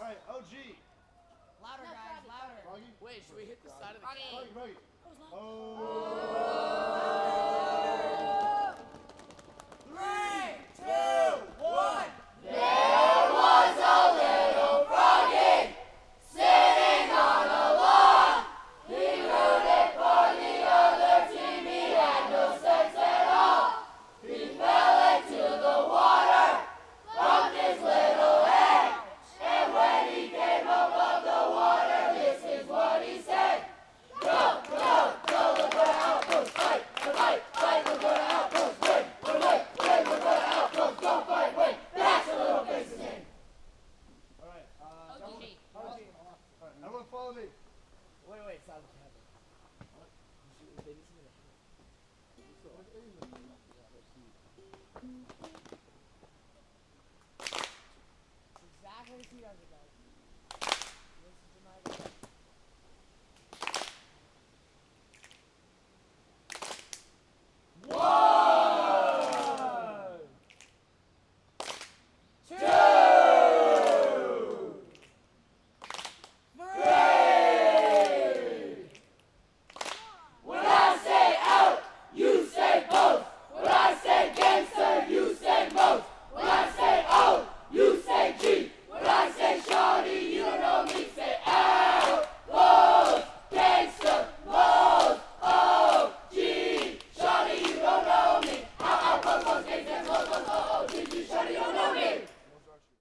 Alright, OG. Louder, guys, louder. Froggy? Wait, should we hit the side of the Froggy, Froggy. Oh. Three, two, one. Alright, OG. Alright, everyone follow me. Wait, stop the camera. They need something to Exactly as he does it, guys. Listen to my voice.